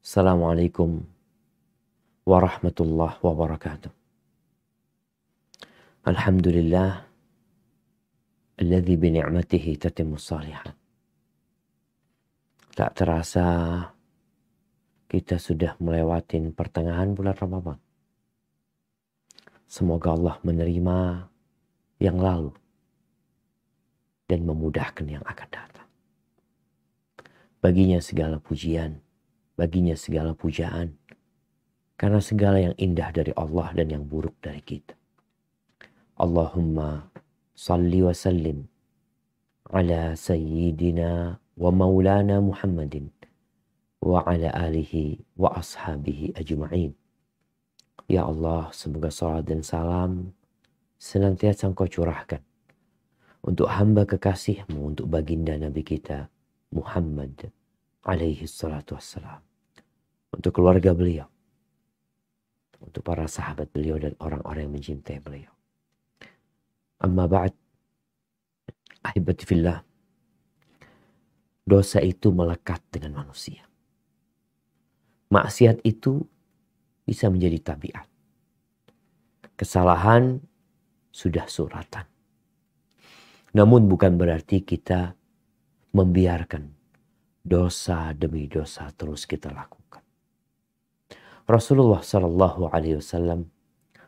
Assalamualaikum warahmatullahi wabarakatuh. Alhamdulillah alladzi bi ni'matihi tatimmus shalihat. Tak terasa kita sudah melewati pertengahan bulan Ramadan. Semoga Allah menerima yang lalu dan memudahkan yang akan datang. Baginya segala pujian, baginya segala pujaan, karena segala yang indah dari Allah dan yang buruk dari kita. Allahumma salli wa sallim ala sayyidina wa maulana Muhammadin wa ala alihi wa ashabihi ajma'in. Ya Allah, semoga salat dan salam senantiasa Engkau curahkan untuk hamba kekasih-Mu, untuk baginda Nabi kita Muhammad alaihi salatu wassalam, untuk keluarga beliau, untuk para sahabat beliau dan orang-orang yang mencintai beliau. Amma ba'd, ahibati fillah, dosa itu melekat dengan manusia. Maksiat itu bisa menjadi tabiat. Kesalahan sudah suratan. Namun bukan berarti kita membiarkan dosa demi dosa terus kita lakukan. Rasulullah Shallallahu Alaihi Wasallam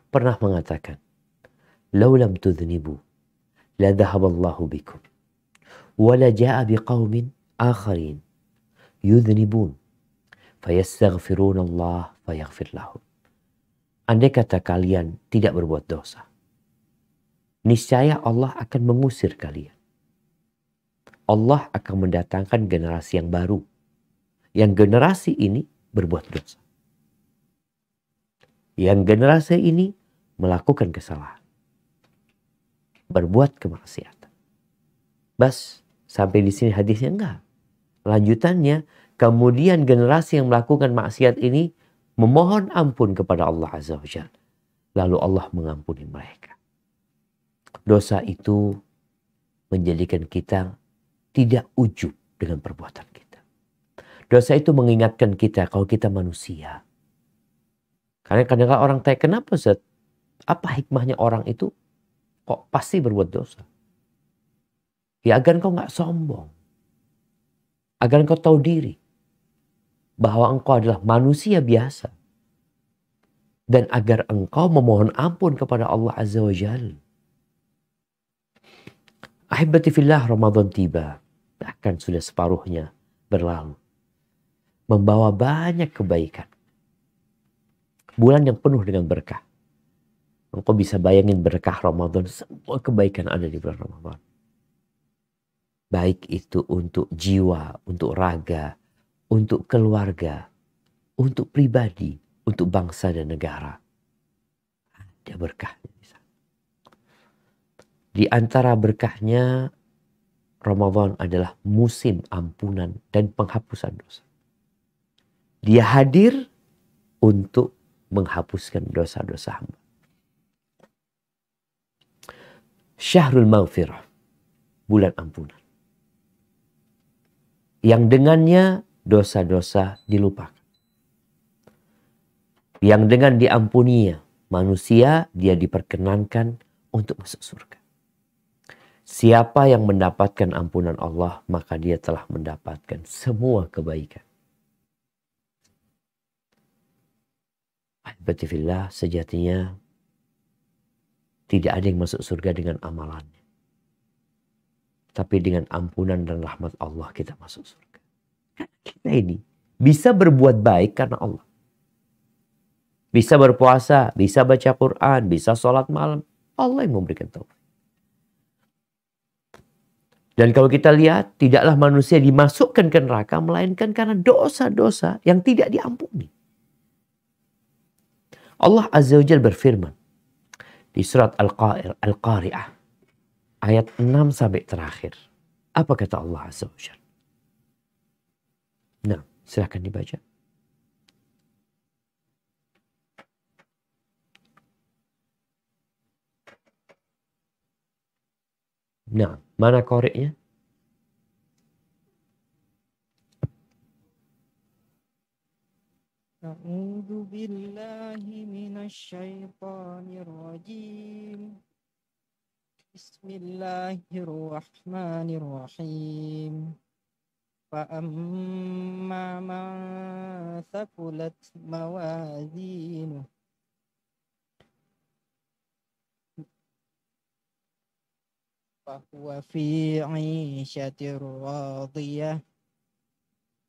pernah mengatakan, "Lau lam tudhnibu, la dhahaballahu bikum, wa la jaa biqaumin akharin yudhnibun, fayastaghfiruna Allah fayaghfir lahum." Andai kata kalian tidak berbuat dosa, niscaya Allah akan mengusir kalian. Allah akan mendatangkan generasi yang baru. Yang generasi ini berbuat dosa. Yang generasi ini melakukan kesalahan. Berbuat kemaksiatan. Bas, sampai di sini hadisnya enggak. Lanjutannya, kemudian generasi yang melakukan maksiat ini memohon ampun kepada Allah Azza wa Jalla. Lalu Allah mengampuni mereka. Dosa itu menjadikan kita tidak ujub dengan perbuatan kita. Dosa itu mengingatkan kita kalau kita manusia. Karena kadang-kadang orang tanya, kenapa Ustaz? Apa hikmahnya orang itu kok pasti berbuat dosa? Ya agar engkau gak sombong. Agar engkau tahu diri. Bahwa engkau adalah manusia biasa. Dan agar engkau memohon ampun kepada Allah Azza wa Jalla. Ahibati fillah, Ramadan tiba. Bahkan sudah separuhnya berlalu. Membawa banyak kebaikan. Bulan yang penuh dengan berkah. Engkau bisa bayangin berkah Ramadan. Semua kebaikan ada di bulan Ramadan. Baik itu untuk jiwa, untuk raga, untuk keluarga, untuk pribadi, untuk bangsa dan negara. Ada berkahnya di sana. Di antara berkahnya, Ramadan adalah musim ampunan dan penghapusan dosa. Dia hadir untuk menghapuskan dosa-dosa hamba. Syahrul Maghfirah, bulan ampunan. Yang dengannya dosa-dosa dilupakan. Yang dengan diampuninya manusia, dia diperkenankan untuk masuk surga. Siapa yang mendapatkan ampunan Allah, maka dia telah mendapatkan semua kebaikan. Ahibati fillah, sejatinya tidak ada yang masuk surga dengan amalannya. Tapi dengan ampunan dan rahmat Allah kita masuk surga. Kita ini bisa berbuat baik karena Allah. Bisa berpuasa, bisa baca Quran, bisa sholat malam. Allah yang memberikan taufik. Dan kalau kita lihat, tidaklah manusia dimasukkan ke neraka, melainkan karena dosa-dosa yang tidak diampuni. Allah Azza wa Jalla berfirman di surat Al-Qari'ah, ayat 6 sampai terakhir. Apa kata Allah Azza wa Jalla? Nah, silahkan dibaca. Nah, mana qari'nya? A'udzu billahi minasyaitonir rajim. Bismillahirrahmanirrahim. Fa amma man thaqulat mawazinuhu fa huwa fi 'ishatir radiyah.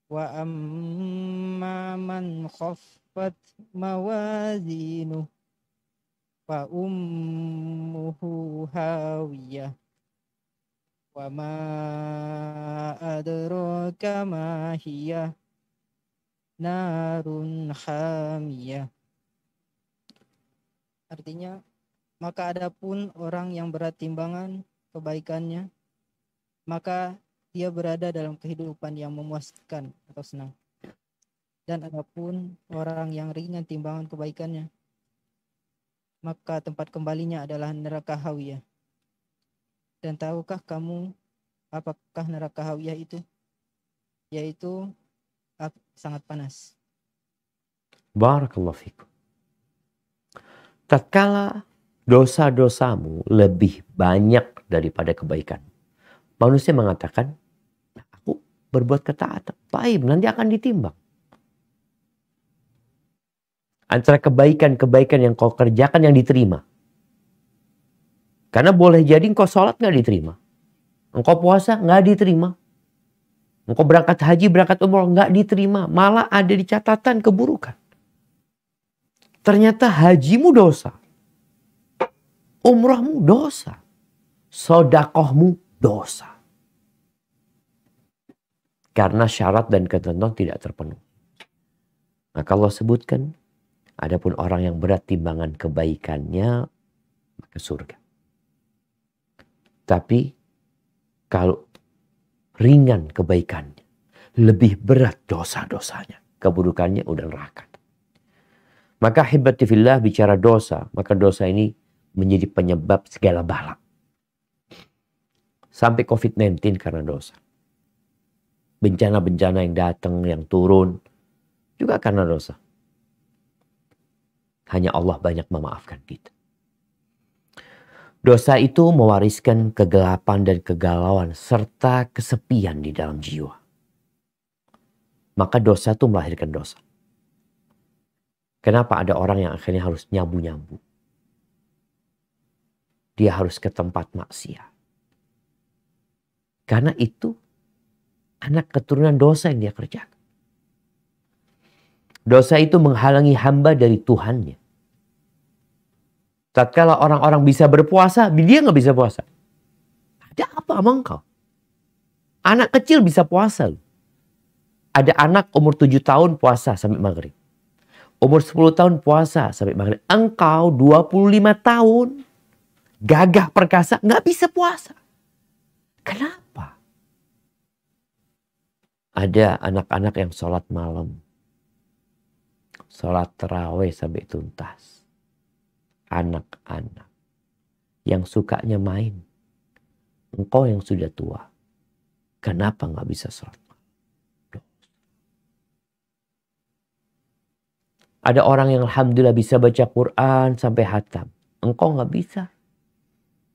Wa amma man khaffat mawazinuhu fa ummuhu hawiyah. Wa ma adraka ma hiya narun hamiyah. Artinya, maka adapun orang yang berat timbangan kebaikannya, maka dia berada dalam kehidupan yang memuaskan atau senang. Dan adapun orang yang ringan timbangan kebaikannya, maka tempat kembalinya adalah neraka hawiyah. Dan tahukah kamu apakah neraka hawiyah itu? Yaitu sangat panas. Barakallahu fikum. Tatkala dosa-dosamu lebih banyak daripada kebaikan, manusia mengatakan, aku berbuat ketaatan, baik, nanti akan ditimbang. Antara kebaikan-kebaikan yang kau kerjakan yang diterima. Karena boleh jadi engkau sholat gak diterima. Engkau puasa gak diterima. Engkau berangkat haji, berangkat umroh gak diterima. Malah ada di catatan keburukan. Ternyata hajimu dosa. Umrohmu dosa. Sodakohmu dosa. Karena syarat dan ketentuan tidak terpenuhi. Maka Allah sebutkan, adapun orang yang berat timbangan kebaikannya, maka surga. Tapi kalau ringan kebaikannya, lebih berat dosa-dosanya, keburukannya udah neraka. Maka hibati fillah, bicara dosa, maka dosa ini menjadi penyebab segala bala. Sampai COVID-19 karena dosa. Bencana-bencana yang datang, yang turun, juga karena dosa. Hanya Allah banyak memaafkan kita. Dosa itu mewariskan kegelapan dan kegalauan serta kesepian di dalam jiwa. Maka dosa itu melahirkan dosa. Kenapa ada orang yang akhirnya harus nyabu-nyabu? Dia harus ke tempat maksiat. Karena itu anak keturunan dosa yang dia kerjakan. Dosa itu menghalangi hamba dari Tuhannya. Tatkala orang-orang bisa berpuasa, dia nggak bisa puasa. Ada apa sama engkau? Anak kecil bisa puasa. Ada anak umur 7 tahun puasa sampai maghrib. Umur 10 tahun puasa sampai maghrib. Engkau 25 tahun, gagah perkasa, nggak bisa puasa. Kenapa? Ada anak-anak yang sholat malam. Sholat tarawih sampai tuntas. Anak-anak yang sukanya main. Engkau yang sudah tua, kenapa nggak bisa sholat? Ada orang yang alhamdulillah bisa baca Quran sampai hatam. Engkau nggak bisa.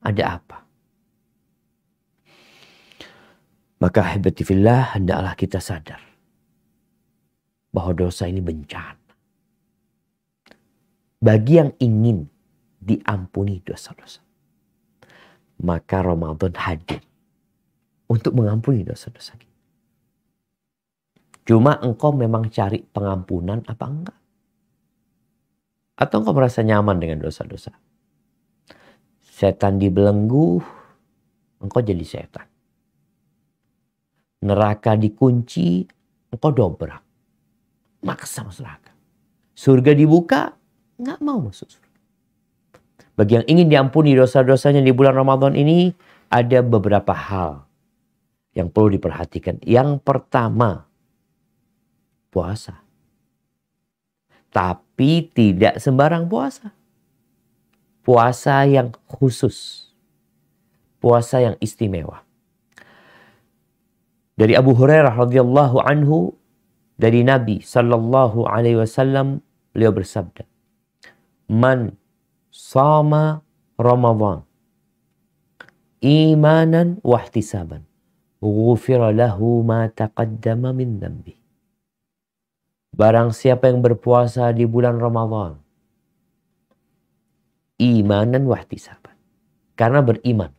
Ada apa? Maka hibati fillah, hendaklah kita sadar bahwa dosa ini bencana. Bagi yang ingin diampuni dosa-dosa, maka Ramadan hadir untuk mengampuni dosa-dosa kita. Cuma engkau memang cari pengampunan apa enggak? Atau engkau merasa nyaman dengan dosa-dosa? Setan dibelenggu, engkau jadi setan. Neraka dikunci, engkau dobrak. Maksa masuk neraka. Surga dibuka, nggak mau masuk surga. Bagi yang ingin diampuni dosa-dosanya di bulan Ramadan ini, ada beberapa hal yang perlu diperhatikan. Yang pertama, puasa. Tapi tidak sembarang puasa. Puasa yang khusus. Puasa yang istimewa. Dari Abu Hurairah radhiyallahu anhu, dari Nabi Sallallahu Alaihi Wasallam, beliau bersabda, "Man sama Ramadan imanan wahtisaban, ghufira lahu ma taqaddama min dhanbi." Barang siapa yang berpuasa di bulan Ramadan, imanan wahtisaban, karena beriman,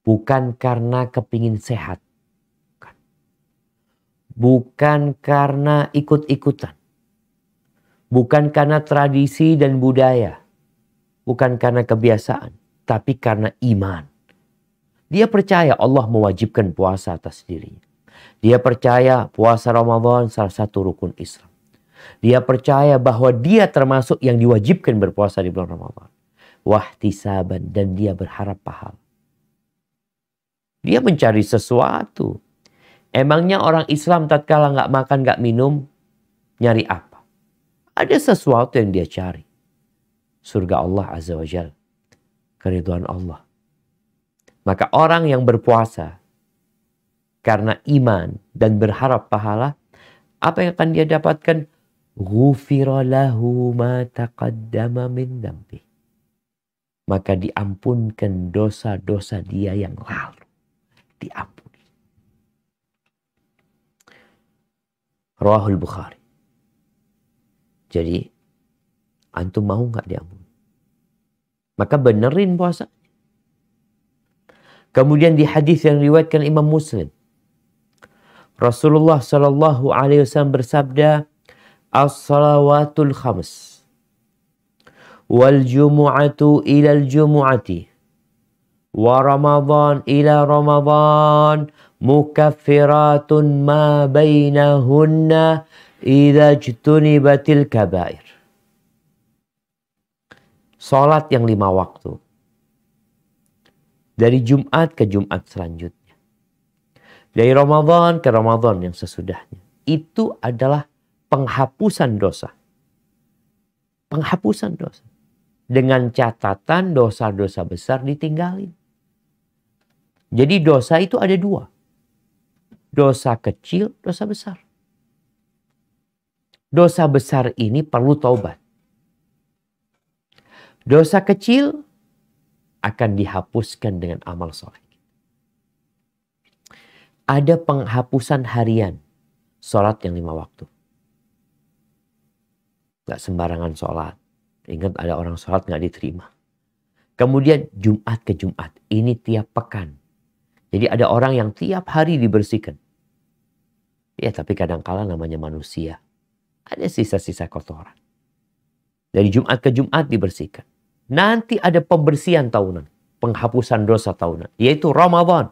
bukan karena kepingin sehat, bukan karena ikut-ikutan, bukan karena tradisi dan budaya, bukan karena kebiasaan, tapi karena iman. Dia percaya Allah mewajibkan puasa atas dirinya. Dia percaya puasa Ramadan salah satu rukun Islam. Dia percaya bahwa dia termasuk yang diwajibkan berpuasa di bulan Ramadan. Wahtisaban, dan dia berharap pahala. Dia mencari sesuatu. Emangnya orang Islam tatkala nggak makan, nggak minum, nyari apa? Ada sesuatu yang dia cari. Surga Allah Azza wa Jalla. Keridhaan Allah. Maka orang yang berpuasa karena iman dan berharap pahala, apa yang akan dia dapatkan? Ghufira lahu ma taqaddama min dhanbi. Maka diampunkan dosa-dosa dia yang lalu. Diampuni. Rawahul Bukhari. Jadi, antum mau nggak diampuni? Maka benerin puasa. Kemudian di hadis yang diriwayatkan Imam Muslim, Rasulullah Shallallahu Alaihi Wasallam bersabda, "As-salawatul khams, wal jumu'atu ilal jumu'ati, wa Ramadan ila Ramadan, mukaffiratun ma bainahunna idza jtunibatil kabair." Salat yang 5 waktu, dari Jumat ke Jumat selanjutnya, dari Ramadan ke Ramadan yang sesudahnya, itu adalah penghapusan dosa. Penghapusan dosa. Dengan catatan dosa-dosa besar ditinggalin. Jadi dosa itu ada 2. Dosa kecil, dosa besar. Dosa besar ini perlu taubat. Dosa kecil akan dihapuskan dengan amal soleh. Ada penghapusan harian. Sholat yang 5 waktu. Gak sembarangan sholat. Ingat, ada orang sholat gak diterima. Kemudian Jumat ke Jumat. Ini tiap pekan. Jadi ada orang yang tiap hari dibersihkan. Ya, tapi kadang-kala namanya manusia. Ada sisa-sisa kotoran. Dari Jumat ke Jumat dibersihkan. Nanti ada pembersihan tahunan. Penghapusan dosa tahunan. Yaitu Ramadan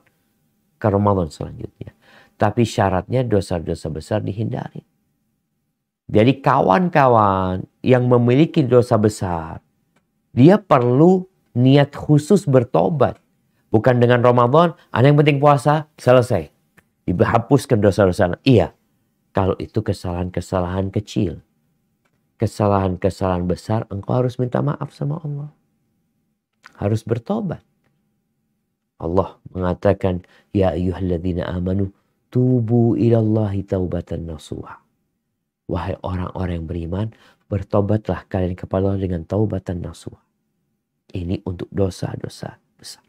ke Ramadan selanjutnya. Tapi syaratnya dosa-dosa besar dihindari. Jadi kawan-kawan yang memiliki dosa besar, dia perlu niat khusus bertobat. Bukan dengan Ramadan, ada yang penting puasa, selesai. Dihapuskan dosa-dosa. Iya, kalau itu kesalahan-kesalahan kecil. Kesalahan-kesalahan besar, engkau harus minta maaf sama Allah. Harus bertobat. Allah mengatakan, "Ya ayyuhalladzina amanu, tubu ilallahi taubatan nasuha." Wahai orang-orang yang beriman, bertobatlah kalian kepada Allah dengan taubatan nasuha. Ini untuk dosa-dosa besar.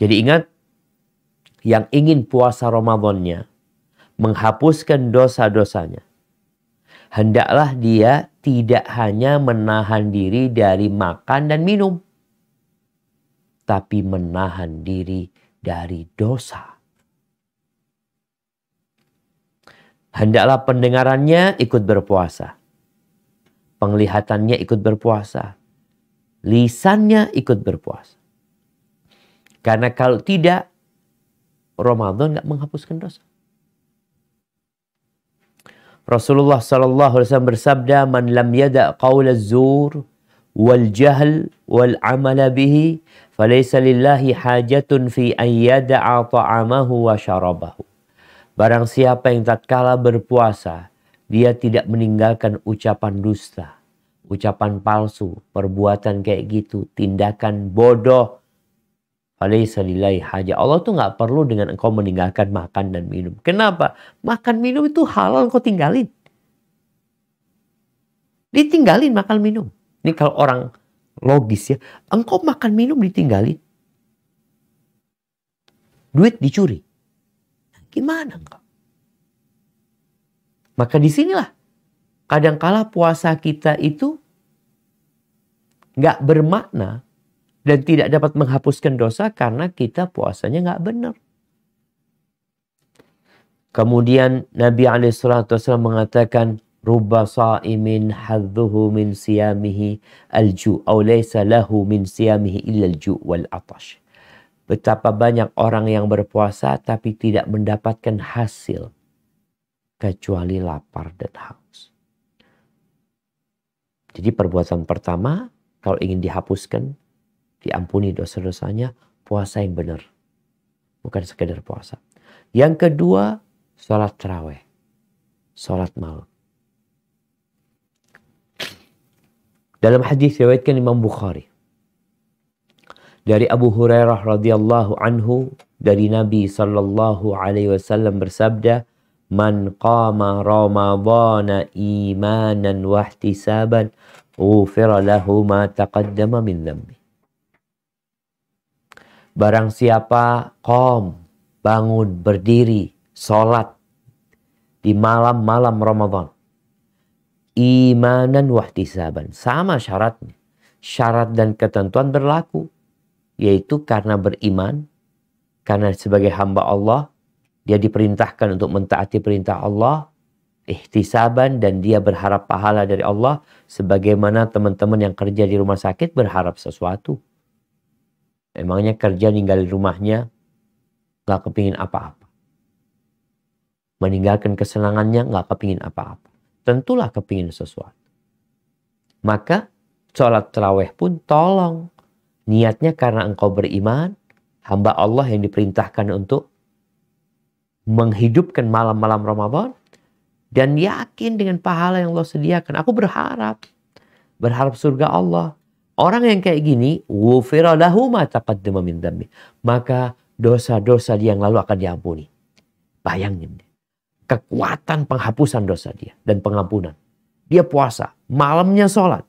Jadi ingat, yang ingin puasa Ramadannya, menghapuskan dosa-dosanya, hendaklah dia tidak hanya menahan diri dari makan dan minum, tapi menahan diri dari dosa. Hendaklah pendengarannya ikut berpuasa, penglihatannya ikut berpuasa, lisannya ikut berpuasa. Karena kalau tidak, Ramadan nggak menghapuskan dosa. Rasulullah sallallahu alaihi wasallam bersabda, "Man lam yada' qaula az-zur wal jahl wal amala bihi, falaysa lillahi hajatun fi an yada'a ta'amahu wa syarabahu." Barang siapa yang tatkala berpuasa, dia tidak meninggalkan ucapan dusta, ucapan palsu, perbuatan kayak gitu, tindakan bodoh. Falaysa lillahi haja. Allah tuh nggak perlu dengan engkau meninggalkan makan dan minum. Kenapa? Makan minum itu halal, engkau tinggalin. Ditinggalin makan minum. Ini kalau orang logis ya. Engkau makan minum ditinggalin. Duit dicuri. Gimana engkau? Maka disinilah kadangkala puasa kita itu nggak bermakna dan tidak dapat menghapuskan dosa karena kita puasanya nggak benar. Kemudian Nabi SAW mengatakan, Rubba sa'imin hadzuhu min siyamihi al-ju' aw laysa lahu min siyamihi illa al-ju' wal atash. Betapa banyak orang yang berpuasa tapi tidak mendapatkan hasil kecuali lapar dan haus. Jadi perbuatan pertama, kalau ingin dihapuskan, diampuni dosa-dosanya, puasa yang benar. Bukan sekedar puasa. Yang kedua, sholat tarawih. Sholat malam. Dalam hadis riwayatkan Imam Bukhari. Dari Abu Hurairah radhiyallahu anhu, dari Nabi sallallahu alaihi wasallam bersabda, Man qama ramadhana imanan wa ihtisaban, ghufira lahu ma taqaddama min dhanbi. Barang siapa bangun, berdiri, sholat di malam-malam Ramadan. Imanan wahtisaban. Sama syaratnya. Syarat dan ketentuan berlaku. Yaitu karena beriman. Karena sebagai hamba Allah. Dia diperintahkan untuk mentaati perintah Allah. Ihtisaban dan dia berharap pahala dari Allah. Sebagaimana teman-teman yang kerja di rumah sakit berharap sesuatu. Emangnya kerja ninggalin rumahnya. Gak kepingin apa-apa. Meninggalkan kesenangannya gak kepingin apa-apa. Tentulah kepingin sesuatu. Maka sholat tarawih pun tolong. Niatnya karena engkau beriman. Hamba Allah yang diperintahkan untuk menghidupkan malam-malam Ramadan. Dan yakin dengan pahala yang Allah sediakan. Aku berharap. Berharap surga Allah. Orang yang kayak gini. Ghufira lahu ma taqaddama min dhanbi. Maka dosa-dosa dia yang lalu akan diampuni. Bayangin. Kekuatan penghapusan dosa dia dan pengampunan. Dia puasa, malamnya sholat.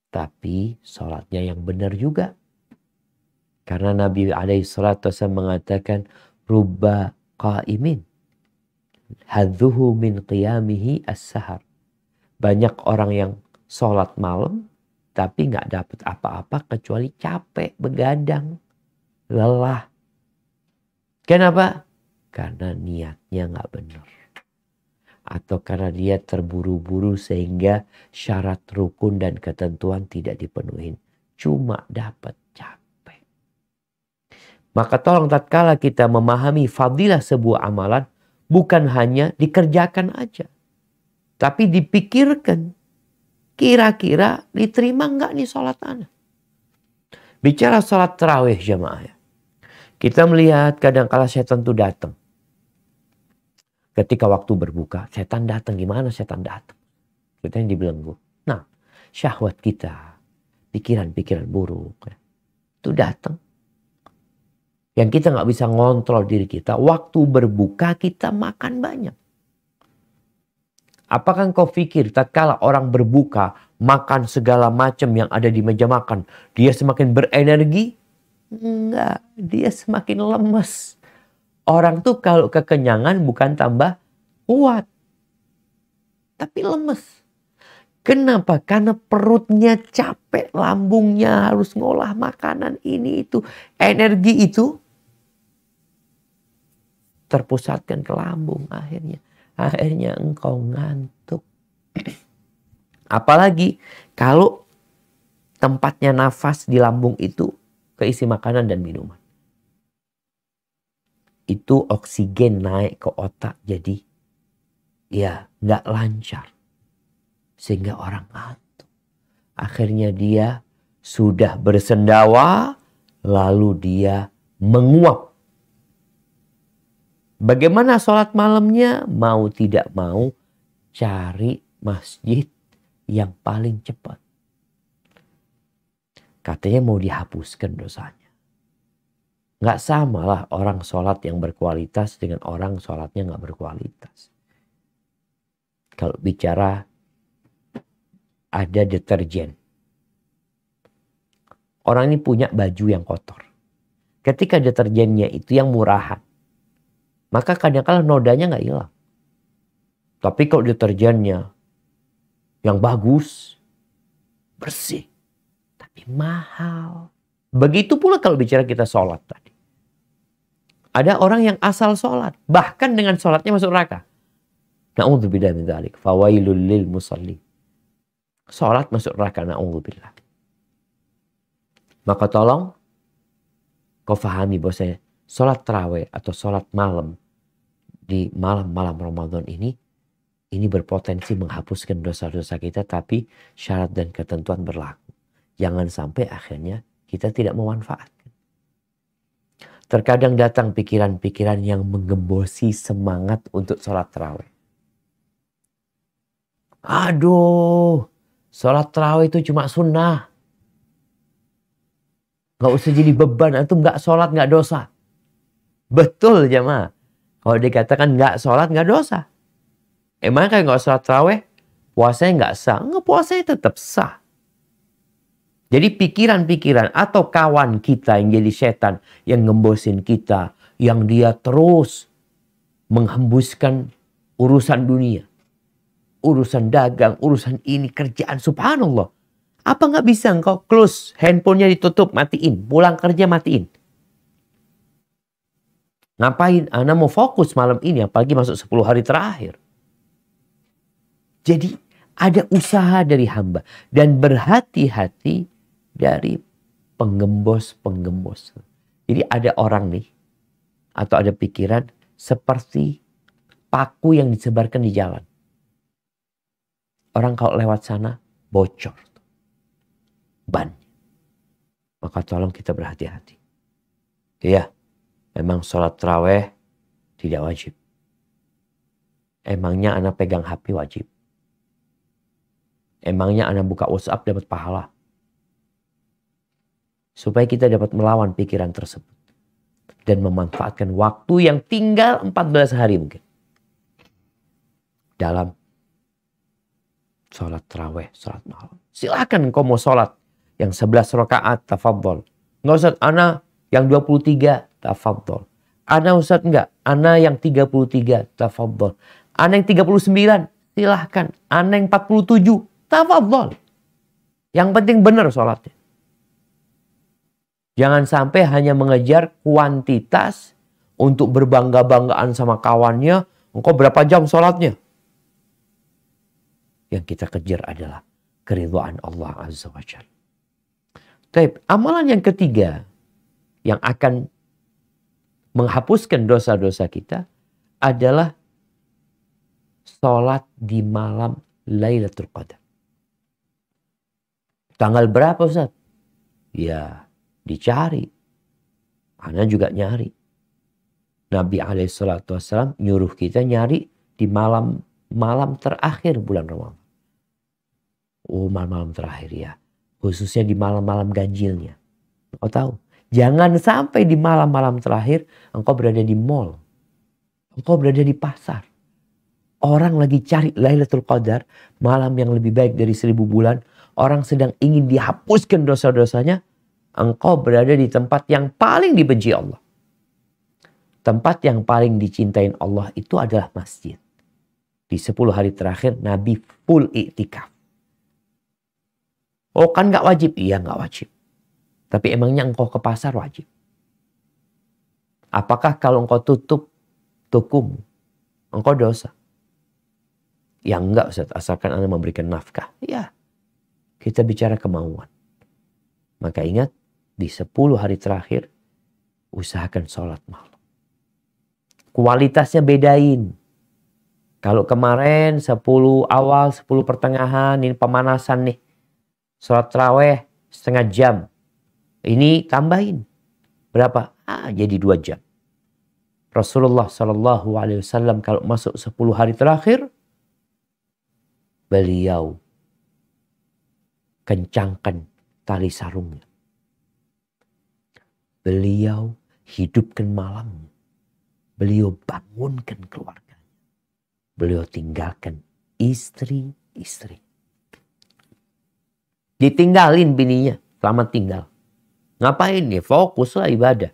Tapi sholatnya yang benar juga. Karena Nabi SAW mengatakan, Rubba qaimin, hadzuhu min qiyamihi as-sahar. Banyak orang yang sholat malam, tapi nggak dapat apa-apa kecuali capek, begadang, lelah. Kenapa? Karena niatnya nggak benar. Atau karena dia terburu-buru sehingga syarat rukun dan ketentuan tidak dipenuhi. Cuma dapat capek. Maka tolong tatkala kita memahami fadilah sebuah amalan. Bukan hanya dikerjakan aja. Tapi dipikirkan. Kira-kira diterima nggak nih sholat anak? Bicara sholat tarawih jamaah ya. Kita melihat kadang-kala setan itu datang. Ketika waktu berbuka, setan datang. Gimana setan datang? Kita yang dibelenggu. Nah, syahwat kita, pikiran-pikiran buruk, itu datang. Yang kita nggak bisa ngontrol diri kita. Waktu berbuka kita makan banyak. Apakah engkau pikir tatkala orang berbuka, makan segala macam yang ada di meja makan, dia semakin berenergi? Enggak, dia semakin lemes. Orang tuh kalau kekenyangan bukan tambah kuat. Tapi lemes. Kenapa? Karena perutnya capek, lambungnya harus ngolah makanan ini itu. Energi itu terpusatkan ke lambung akhirnya. Akhirnya engkau ngantuk. Apalagi kalau tempatnya nafas di lambung itu keisi makanan dan minuman. Itu oksigen naik ke otak jadi ya nggak lancar. Sehingga orang ngantuk. Akhirnya dia sudah bersendawa lalu dia menguap. Bagaimana sholat malamnya? Mau tidak mau cari masjid yang paling cepat. Katanya mau dihapuskan dosanya. Nggak samalah orang sholat yang berkualitas dengan orang sholatnya nggak berkualitas. Kalau bicara ada deterjen. Orang ini punya baju yang kotor. Ketika deterjennya itu yang murahan, maka kadang-kadang nodanya nggak hilang. Tapi kalau deterjennya yang bagus, bersih, tapi mahal. Begitu pula kalau bicara kita sholat tadi. Ada orang yang asal sholat, bahkan dengan sholatnya masuk neraka. Na'udzubillah min dzalik. Fawailul lil musalli. Sholat masuk neraka, na'udzubillah. Maka tolong kau fahami bahwa sholat tarawih atau sholat malam di malam-malam Ramadan ini berpotensi menghapuskan dosa-dosa kita, tapi syarat dan ketentuan berlaku. Jangan sampai akhirnya kita tidak memanfaatkan. Terkadang datang pikiran-pikiran yang menggembosi semangat untuk sholat tarawih. Aduh, sholat tarawih itu cuma sunnah. Gak usah jadi beban, antum gak sholat gak dosa. Betul jemaah. Kalau dikatakan gak sholat gak dosa. Emang kan gak sholat tarawih, puasanya gak sah? Enggak, puasanya tetap sah. Jadi pikiran-pikiran atau kawan kita yang jadi setan, yang ngembosin kita, yang dia terus menghembuskan urusan dunia. Urusan dagang, urusan ini, kerjaan, subhanallah. Apa nggak bisa engkau close, handphonenya ditutup, matiin, pulang kerja matiin. Ngapain? Ana mau fokus malam ini, apalagi masuk 10 hari terakhir. Jadi ada usaha dari hamba dan berhati-hati dari penggembos-penggembos. Jadi ada orang nih atau ada pikiran seperti paku yang disebarkan di jalan. Orang kalau lewat sana bocor ban. Maka tolong kita berhati-hati. Iya, memang sholat tarawih tidak wajib. Emangnya anak pegang HP wajib? Emangnya anak buka WhatsApp dapat pahala? Supaya kita dapat melawan pikiran tersebut. Dan memanfaatkan waktu yang tinggal 14 hari mungkin. Dalam sholat tarawih, sholat malam. Silakan kau mau sholat yang 11 rakaat, tafadhol. Enggak Ustaz, ana yang 23, tafadhol. Ana Ustaz enggak, ana yang 33, tafadhol. Ana yang 39, silahkan. Ana yang 47, tafadhol. Yang penting benar sholatnya. Jangan sampai hanya mengejar kuantitas untuk berbangga-banggaan sama kawannya. Engkau berapa jam sholatnya? Yang kita kejar adalah keridhaan Allah Azza wa Jalla. Baik, amalan yang ketiga yang akan menghapuskan dosa-dosa kita adalah sholat di malam Lailatul Qadar. Tanggal berapa Ustaz? Ya, dicari. Ana juga nyari. Nabi SAW nyuruh kita nyari di malam terakhir bulan Ramadan. Oh, malam-malam terakhir ya. Khususnya di malam-malam ganjilnya. Engkau tahu, jangan sampai di malam-malam terakhir engkau berada di mall. Engkau berada di pasar. Orang lagi cari Lailatul Qadar, malam yang lebih baik dari 1000 bulan. Orang sedang ingin dihapuskan dosa-dosanya. Engkau berada di tempat yang paling dibenci Allah. Tempat yang paling dicintain Allah itu adalah masjid. Di 10 hari terakhir Nabi full iktikaf. Oh kan gak wajib? Iya gak wajib. Tapi emangnya engkau ke pasar wajib? Apakah kalau engkau tutup tokomu, engkau dosa? Ya enggak Ustaz, asalkan Anda memberikan nafkah. Ya, kita bicara kemauan. Maka ingat, di 10 hari terakhir, usahakan sholat malam. Kualitasnya bedain. Kalau kemarin 10 awal, 10 pertengahan, ini pemanasan nih. Sholat tarawih setengah jam. Ini tambahin. Berapa? Jadi 2 jam. Rasulullah SAW kalau masuk 10 hari terakhir, beliau kencangkan tali sarungnya. Beliau hidupkan malamnya. Beliau bangunkan keluarganya. Beliau tinggalkan istri-istri. Ditinggalin bininya. Selamat tinggal. Ngapain nih? Fokuslah ibadah.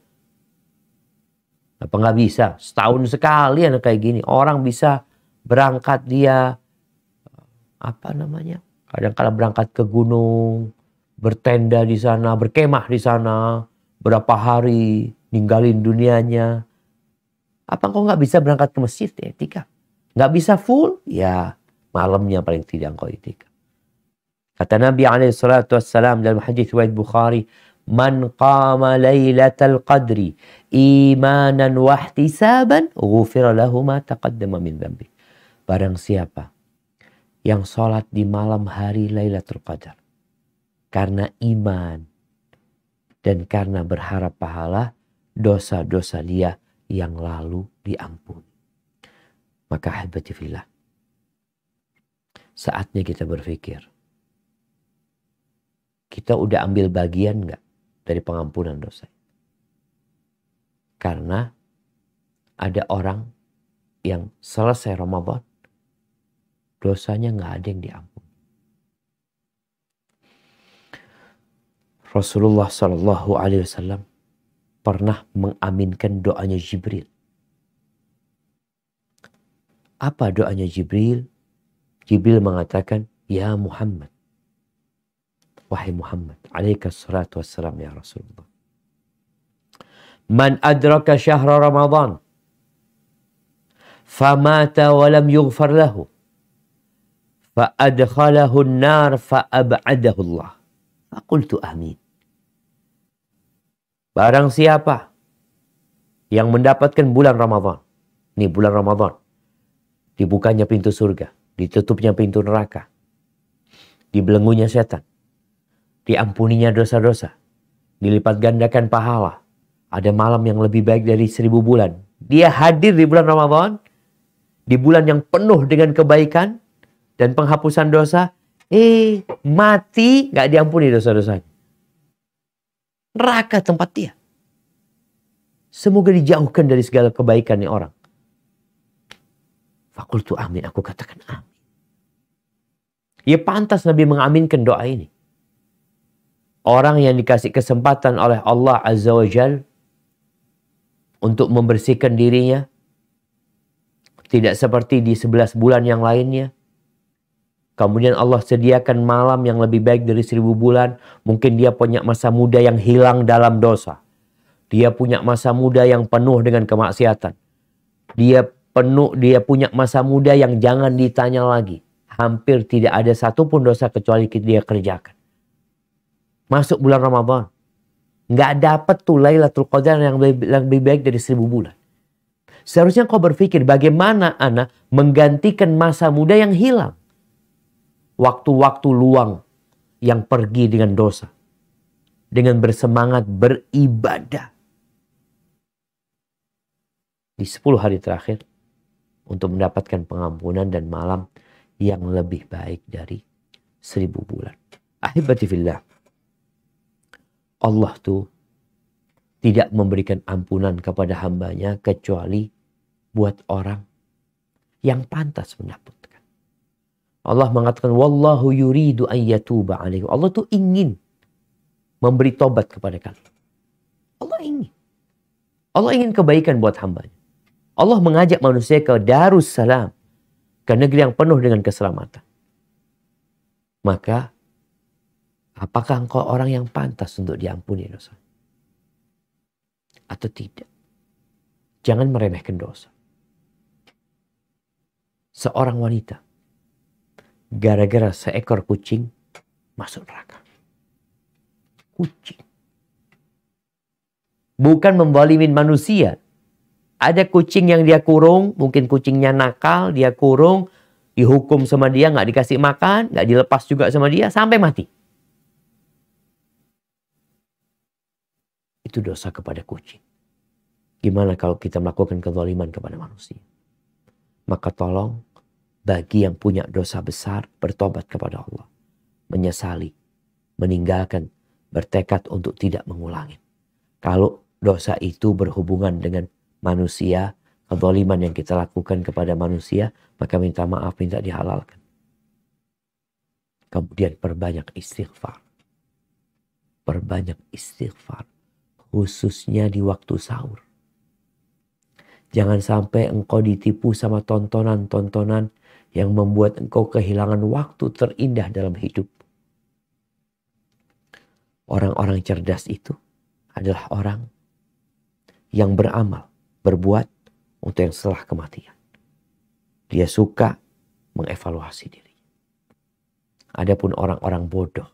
Apa nggak bisa? Setahun sekali anak kayak gini. Orang bisa berangkat dia, kadang-kala berangkat ke gunung, bertenda di sana, berkemah di sana, berapa hari, ninggalin dunianya. Apa kau nggak bisa berangkat ke masjid ya, etika? Nggak bisa full? Ya, malamnya paling tidak kau etika. Kata Nabi SAW dalam hadis riwayat Bukhari, "Man qama lailatal qadri imanan wa ihtisaban, ghufira lahu ma taqaddama min dhanbi." Barang siapa yang sholat di malam hari Lailatul Qadar karena iman dan karena berharap pahala, dosa-dosa dia yang lalu diampuni. Maka ahibati fillah, saatnya kita berpikir, kita udah ambil bagian nggak dari pengampunan dosa? Karena ada orang yang selesai Ramadan, dosanya nggak ada yang diampuni. Rasulullah SAW pernah mengaminkan doanya Jibril. Apa doanya Jibril? Jibril mengatakan, "Ya Muhammad, wahai Muhammad, alaika salatu wassalam ya Rasulullah. Man adraka syahra Ramadan, famata walam yughfar lahu, fa'adkhalahu an-nar fa'ab'adahu Allah." Faqultu amin. Barang siapa yang mendapatkan bulan Ramadan, ini bulan Ramadan, dibukanya pintu surga, ditutupnya pintu neraka, dibelenggunya setan, diampuninya dosa-dosa, dilipat gandakan pahala, ada malam yang lebih baik dari 1000 bulan. Dia hadir di bulan Ramadan, di bulan yang penuh dengan kebaikan dan penghapusan dosa, mati gak diampuni dosa-dosanya. Neraka tempat dia. Semoga dijauhkan dari segala kebaikan nih orang. Fakultu amin, aku katakan amin. Ya pantas Nabi mengaminkan doa ini. Orang yang dikasih kesempatan oleh Allah Azza wa Jal untuk membersihkan dirinya, tidak seperti di 11 bulan yang lainnya. Kemudian Allah sediakan malam yang lebih baik dari 1000 bulan. Mungkin dia punya masa muda yang hilang dalam dosa. Dia punya masa muda yang penuh dengan kemaksiatan. Dia punya masa muda yang jangan ditanya lagi. Hampir tidak ada satupun dosa kecuali dia kerjakan. Masuk bulan Ramadan, nggak dapat tuh Lailatul Qadar yang lebih baik dari 1000 bulan. Seharusnya kau berpikir bagaimana ana menggantikan masa muda yang hilang. Waktu-waktu luang yang pergi dengan dosa. Dengan bersemangat beribadah. Di 10 hari terakhir untuk mendapatkan pengampunan dan malam yang lebih baik dari 1000 bulan. Ahibati fillah, Allah tuh tidak memberikan ampunan kepada hambanya kecuali buat orang yang pantas mendapatkan. Allah mengatakan, wallahu yuridu an yatuba alaikum. Allah tuh ingin memberi tobat kepada kalian. Allah ingin. Allah ingin kebaikan buat hambanya. Allah mengajak manusia ke Darussalam, ke negeri yang penuh dengan keselamatan. Maka, apakah engkau orang yang pantas untuk diampuni dosa? Atau tidak? Jangan meremehkan dosa. Seorang wanita, gara-gara seekor kucing, masuk neraka. Kucing. Bukan membalimin manusia. Ada kucing yang dia kurung, mungkin kucingnya nakal, dia kurung, dihukum sama dia, nggak dikasih makan, nggak dilepas juga sama dia, sampai mati. Itu dosa kepada kucing. Gimana kalau kita melakukan kezaliman kepada manusia? Maka tolong, bagi yang punya dosa besar, bertobat kepada Allah. Menyesali, meninggalkan, bertekad untuk tidak mengulangi. Kalau dosa itu berhubungan dengan manusia, kezaliman yang kita lakukan kepada manusia, maka minta maaf, minta dihalalkan. Kemudian perbanyak istighfar. Perbanyak istighfar. Khususnya di waktu sahur. Jangan sampai engkau ditipu sama tontonan-tontonan yang membuat engkau kehilangan waktu terindah dalam hidup. Orang-orang cerdas itu adalah orang yang beramal, berbuat untuk yang setelah kematian. Dia suka mengevaluasi diri. Adapun orang-orang bodoh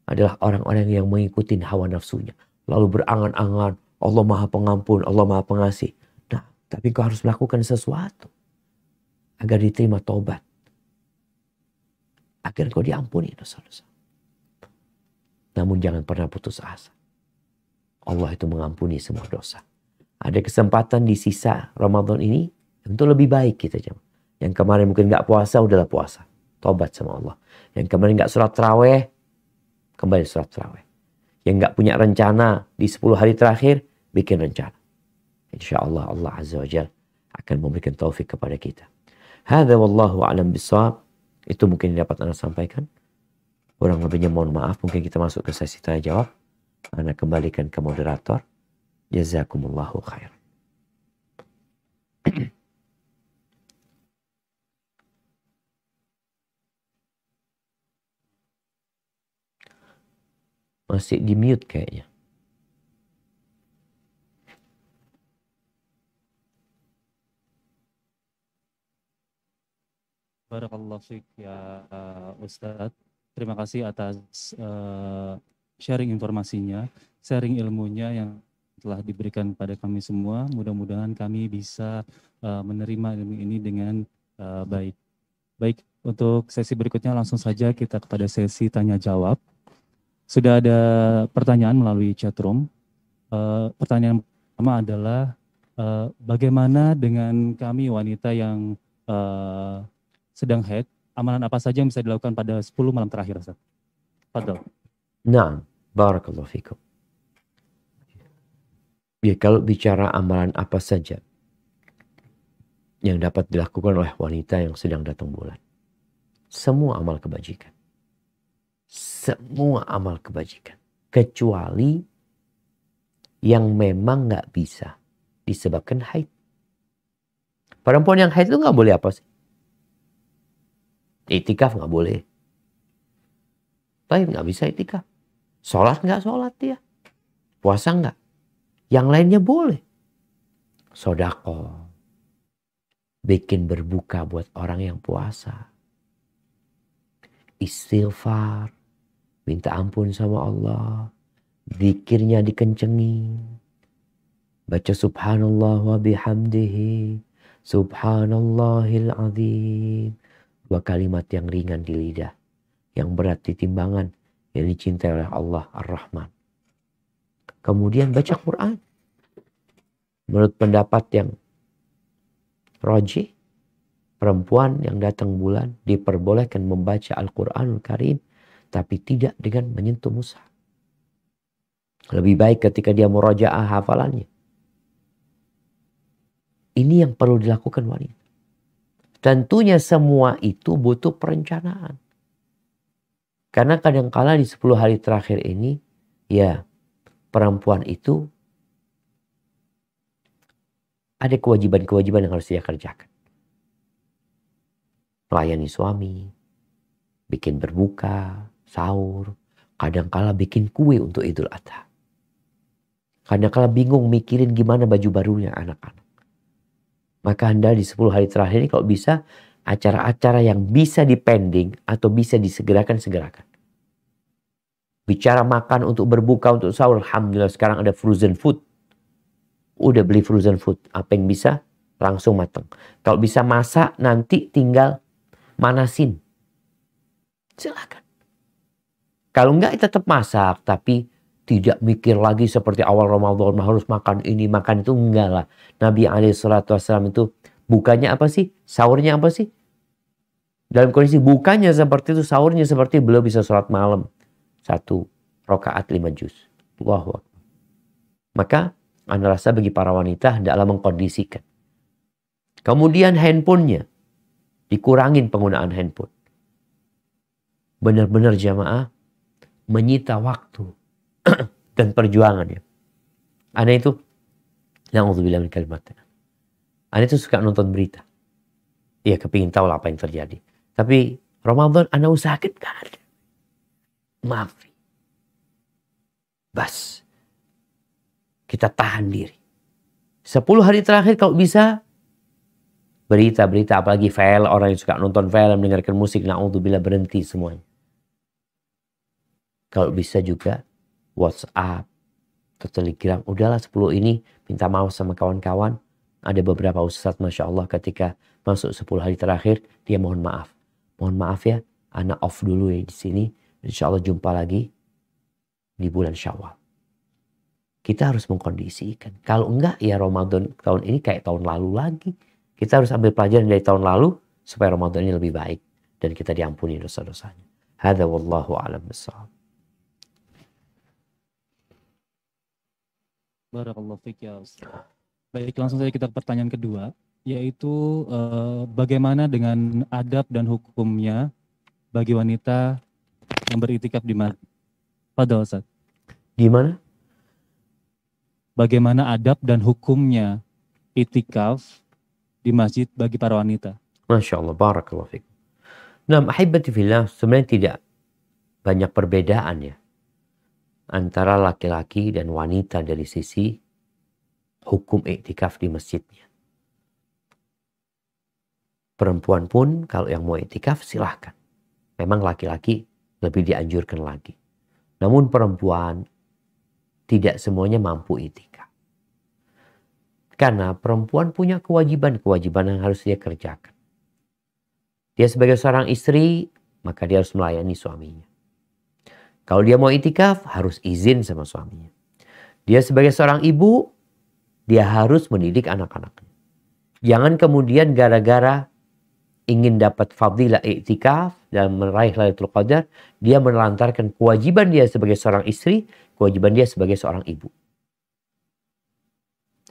adalah orang-orang yang mengikuti hawa nafsunya. Lalu berangan-angan, Allah Maha Pengampun, Allah Maha Pengasih. Nah, tapi kau harus melakukan sesuatu agar diterima taubat. Agar kau diampuni dosa-dosa. Namun jangan pernah putus asa. Allah itu mengampuni semua dosa. Ada kesempatan di sisa Ramadan ini untuk lebih baik kita jemaah. Yang kemarin mungkin gak puasa, udahlah puasa. Taubat sama Allah. Yang kemarin gak sholat tarawih, kembali sholat tarawih. Yang gak punya rencana di 10 hari terakhir, bikin rencana. Insya Allah Allah Azza wa Jalla akan memberikan taufik kepada kita. Hadza wallahu a'lam bishawab. Itu mungkin yang dapat Anda sampaikan. Kurang lebihnya mohon maaf. Mungkin kita masuk ke sesi tanya jawab. Anda kembalikan ke moderator. Jazakumullahu khair. Masih di mute kayaknya. Barakallahu fiik ya Ustadz. Terima kasih atas sharing informasinya, sharing ilmunya yang telah diberikan pada kami semua. Mudah-mudahan kami bisa menerima ilmu ini dengan baik. Baik, untuk sesi berikutnya langsung saja kita kepada sesi tanya jawab. Sudah ada pertanyaan melalui chatroom. Pertanyaan pertama adalah bagaimana dengan kami wanita yang sedang haid? Amalan apa saja yang bisa dilakukan pada 10 malam terakhir, Ustaz? Fadal. Nah, barakallahu fikum. Ya, kalau bicara amalan apa saja yang dapat dilakukan oleh wanita yang sedang datang bulan. Semua amal kebajikan. Semua amal kebajikan. Kecuali yang memang nggak bisa disebabkan haid. Perempuan yang haid itu nggak boleh apa sih? Iktikaf nggak boleh. Tapi nggak bisa iktikaf. Sholat nggak sholat dia. Puasa nggak. Yang lainnya boleh. Sodako. Bikin berbuka buat orang yang puasa. Istighfar. Minta ampun sama Allah. Zikirnya dikencengin. Baca subhanallah wa bihamdihi. Subhanallahil azim. 2 kalimat yang ringan di lidah. Yang berat di timbangan. Yang dicintai oleh Allah Ar-Rahman. Kemudian baca Quran. Menurut pendapat yang rajih, perempuan yang datang bulan diperbolehkan membaca Al-Quranul Karim. Tapi tidak dengan menyentuh mushaf. Lebih baik ketika dia murajaah hafalannya. Ini yang perlu dilakukan wanita. Tentunya semua itu butuh perencanaan. Karena kadangkala di 10 hari terakhir ini, ya perempuan itu ada kewajiban-kewajiban yang harus dia kerjakan. Melayani suami, bikin berbuka, sahur, kadangkala bikin kue untuk Idul Adha. Kadangkala bingung mikirin gimana baju barunya anak-anak. Maka Anda di 10 hari terakhir ini kalau bisa acara-acara yang bisa dipending atau bisa disegerakan, segerakan. Bicara makan untuk berbuka, untuk sahur. Alhamdulillah sekarang ada frozen food. Udah beli frozen food. Apa yang bisa langsung matang. Kalau bisa masak nanti tinggal manasin. Silakan. Kalau enggak tetap masak tapi tidak mikir lagi seperti awal Ramadan harus makan ini, makan itu. Enggak lah. Nabi SAW itu bukanya apa sih? Sahurnya apa sih? Dalam kondisi bukanya seperti itu, sahurnya seperti belum bisa sholat malam. 1 rakaat 5 juz. Allahu Akbar. Maka Anda rasa bagi para wanita hendaklah mengkondisikan. Kemudian handphonenya, dikurangin penggunaan handphone. Benar-benar jamaah menyita waktu dan perjuangan ya. Anda itu, na'udzubillah min kalimat. Anda itu suka nonton berita. Iya, kepingin tahu apa yang terjadi. Tapi Ramadan Anda usahakan gak ada. Maaf. Bas. Kita tahan diri. 10 hari terakhir kalau bisa, berita-berita apalagi film, orang yang suka nonton film, mendengarkan musik, na'udzubillah, berhenti semuanya. Kalau bisa juga WhatsApp atau Telegram, udahlah 10 ini minta maaf sama kawan-kawan. Ada beberapa ustadz Masya Allah ketika masuk 10 hari terakhir, dia mohon maaf. Mohon maaf ya, anak off dulu ya di sini. Insya Allah jumpa lagi di bulan Syawal. Kita harus mengkondisikan. Kalau enggak ya Ramadan tahun ini kayak tahun lalu lagi. Kita harus ambil pelajaran dari tahun lalu supaya Ramadan ini lebih baik dan kita diampuni dosa-dosanya. Hadza wallahu a'lam bissawab. Barakallahu fiik ya Ustaz. Baik, langsung saja kita ke pertanyaan kedua, yaitu bagaimana dengan adab dan hukumnya bagi wanita yang beriktikaf di masjid? Fadhal Ustaz. Gimana? Bagaimana adab dan hukumnya iktikaf di masjid bagi para wanita? Masya Allah, barakallahu fiik. Nah, ahibati fillah, sebenarnya tidak banyak perbedaan ya antara laki-laki dan wanita dari sisi hukum iktikaf di masjidnya. Perempuan pun kalau yang mau iktikaf silahkan. Memang laki-laki lebih dianjurkan lagi. Namun perempuan tidak semuanya mampu iktikaf. Karena perempuan punya kewajiban yang harus dia kerjakan. Dia sebagai seorang istri, maka dia harus melayani suaminya. Kalau dia mau iktikaf, harus izin sama suaminya. Dia sebagai seorang ibu, dia harus mendidik anak-anaknya. Jangan kemudian gara-gara ingin dapat fadilah iktikaf dan meraih Lailatul Qadar, dia menelantarkan kewajiban dia sebagai seorang istri, kewajiban dia sebagai seorang ibu.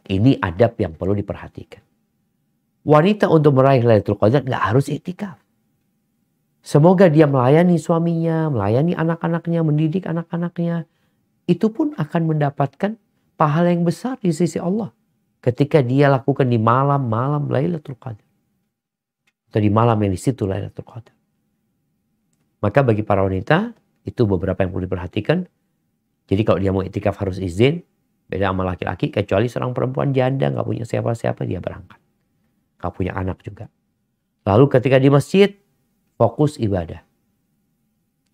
Ini adab yang perlu diperhatikan. Wanita untuk meraih Lailatul Qadar nggak harus iktikaf. Semoga dia melayani suaminya, melayani anak-anaknya, mendidik anak-anaknya. Itu pun akan mendapatkan pahala yang besar di sisi Allah. Ketika dia lakukan di malam-malam Lailatul Qadar. Atau di malam yang di situ Lailatul Qadar. Maka bagi para wanita, itu beberapa yang perlu diperhatikan. Jadi kalau dia mau iktikaf harus izin. Beda sama laki-laki, kecuali seorang perempuan janda, gak punya siapa-siapa, dia berangkat. Gak punya anak juga. Lalu ketika di masjid, fokus ibadah.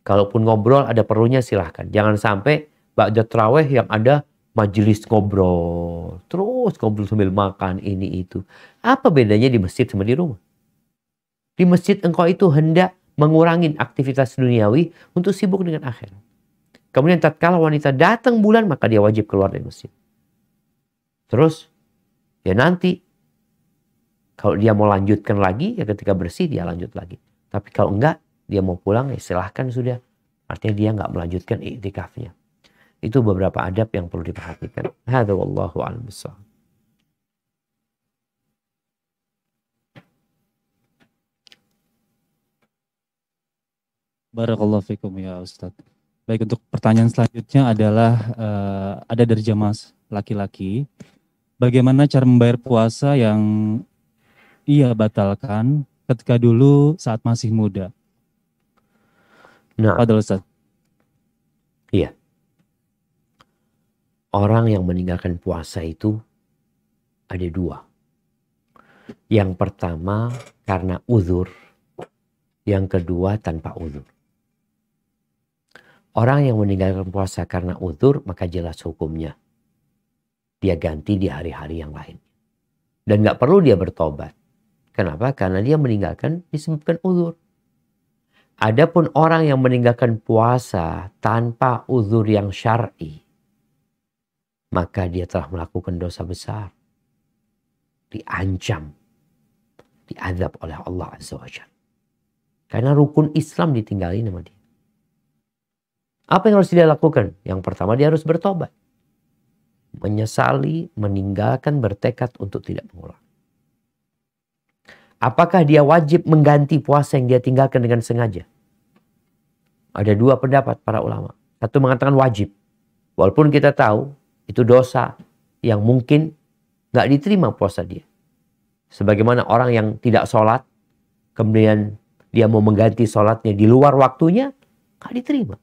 Kalaupun ngobrol ada perlunya silahkan. Jangan sampai ba'da tarawih yang ada majelis ngobrol. Terus ngobrol sambil makan ini itu. Apa bedanya di masjid sama di rumah? Di masjid engkau itu hendak mengurangi aktivitas duniawi untuk sibuk dengan akhirat. Kemudian tatkala wanita datang bulan maka dia wajib keluar dari masjid. Terus ya nanti kalau dia mau lanjutkan lagi ya ketika bersih dia lanjut lagi. Tapi kalau enggak dia mau pulang ya silahkan sudah. Artinya dia enggak melanjutkan iktikafnya. Itu beberapa adab yang perlu diperhatikan. Hadza wallahu a'lam bissawab. Barakallahu fikum ya Ustaz. Baik, untuk pertanyaan selanjutnya adalah ada dari jamaah laki-laki. Bagaimana cara membayar puasa yang ia batalkan ketika dulu saat masih muda? Nah, Fadhal Ustaz. iya. Orang yang meninggalkan puasa itu ada dua. Yang pertama karena uzur. Yang kedua tanpa uzur. Orang yang meninggalkan puasa karena uzur maka jelas hukumnya. Dia ganti di hari-hari yang lain. Dan gak perlu dia bertobat. Kenapa? Karena dia meninggalkan disebabkan uzur. Adapun orang yang meninggalkan puasa tanpa uzur yang syar'i, maka dia telah melakukan dosa besar. Diancam. Diazab oleh Allah Azza wa Jalla. Karena rukun Islam ditinggalin sama dia. Apa yang harus dia lakukan? Yang pertama dia harus bertobat. menyesali, meninggalkan, bertekad untuk tidak mengulang. Apakah dia wajib mengganti puasa yang dia tinggalkan dengan sengaja? Ada dua pendapat para ulama. Satu mengatakan wajib. Walaupun kita tahu itu dosa yang mungkin gak diterima puasa dia. Sebagaimana orang yang tidak sholat, kemudian dia mau mengganti sholatnya di luar waktunya, gak diterima.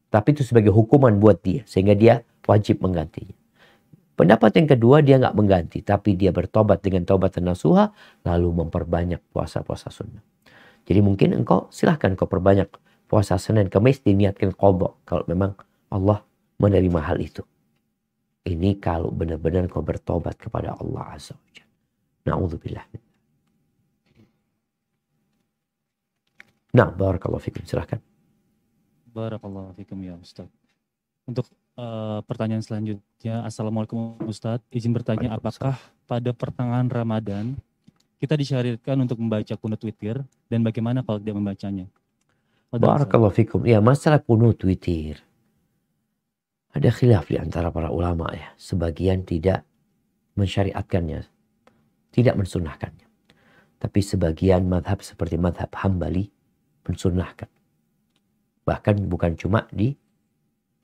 Tapi itu sebagai hukuman buat dia, sehingga dia wajib menggantinya. Pendapat yang kedua, dia gak mengganti, tapi dia bertobat dengan taubat nasuha, lalu memperbanyak puasa-puasa sunnah. Jadi mungkin engkau silahkan kau perbanyak puasa Senin Kamis, diniatkan qadha kalau memang Allah menerima hal itu. Ini kalau benar-benar kau bertobat kepada Allah Azza wa Jalla. Na'udzubillah. Nah, barakallahu fikum, silahkan. Barakallahu fikum ya Ustaz. Untuk pertanyaan selanjutnya, Assalamualaikum Ustaz, izin bertanya, apakah pada pertengahan Ramadan kita disyariatkan untuk membaca kunut witir, dan bagaimana kalau tidak membacanya? Barakallahu fikum. Ya, masalah kunut witir, ada khilaf di antara para ulama ya. Sebagian tidak mensyariatkannya, tidak mensunnahkannya. Tapi sebagian madhab seperti madhab Hambali mensunnahkan. Bahkan bukan cuma di